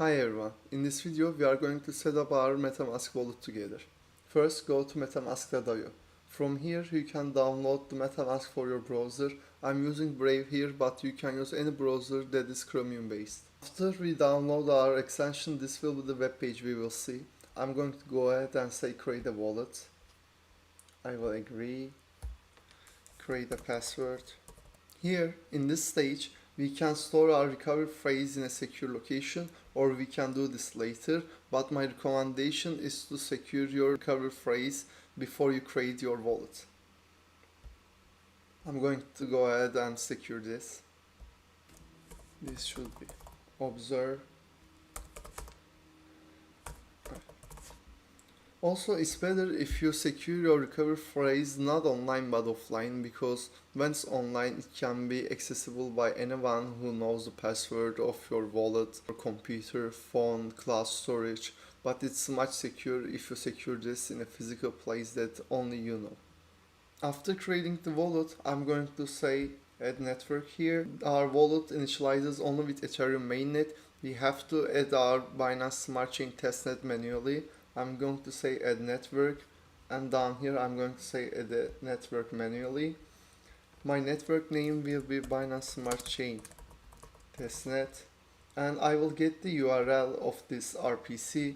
Hi everyone, in this video we are going to set up our MetaMask wallet together. First go to MetaMask.dev. From here you can download the MetaMask for your browser. I'm using Brave here, but you can use any browser that is Chromium based. After we download our extension, this will be the web page we will see. I'm going to go ahead and say create a wallet. I will agree, create a password. Here in this stage we can store our recovery phrase in a secure location, or we can do this later, but my recommendation is to secure your recovery phrase before you create your wallet. I'm going to go ahead and secure this. This should be observe. Also, it's better if you secure your recovery phrase not online but offline, because when it's online it can be accessible by anyone who knows the password of your wallet, or computer, phone, cloud storage, but it's much secure if you secure this in a physical place that only you know. After creating the wallet, I'm going to say add network here. Our wallet initializes only with Ethereum mainnet. We have to add our BNB Smart Chain Testnet manually. I'm going to say add network, and down here I'm going to say add a network manually. My network name will be BNB Smart Chain Testnet, and I will get the URL of this RPC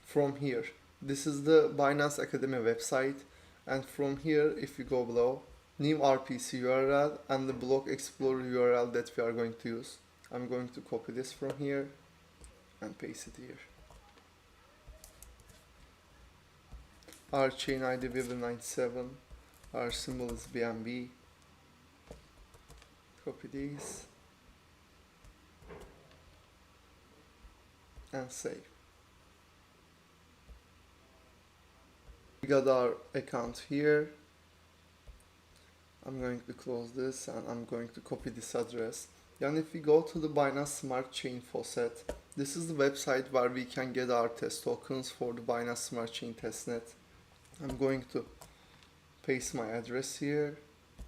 from here. This is the Binance Academy website, and from here if you go below, new RPC URL and the block explorer URL that we are going to use. I'm going to copy this from here and paste it here. Our chain ID will be 97, our symbol is BNB. Copy these and save. We got our account here. I'm going to close this and I'm going to copy this address. Then if we go to the Binance Smart Chain Faucet, this is the website where we can get our test tokens for the Binance Smart Chain Testnet. I'm going to paste my address here.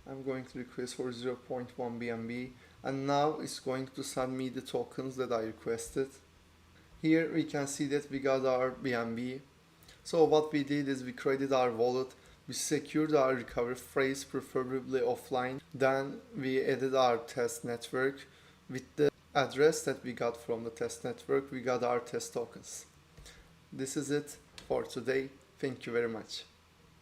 I'm going to request for 0.1 BNB, and now it's going to send me the tokens that I requested. Here we can see that we got our BNB. So what we did is we created our wallet, we secured our recovery phrase, preferably offline, then we added our test network. With the address that we got from the test network, we got our test tokens. This is it for today. Thank you very much.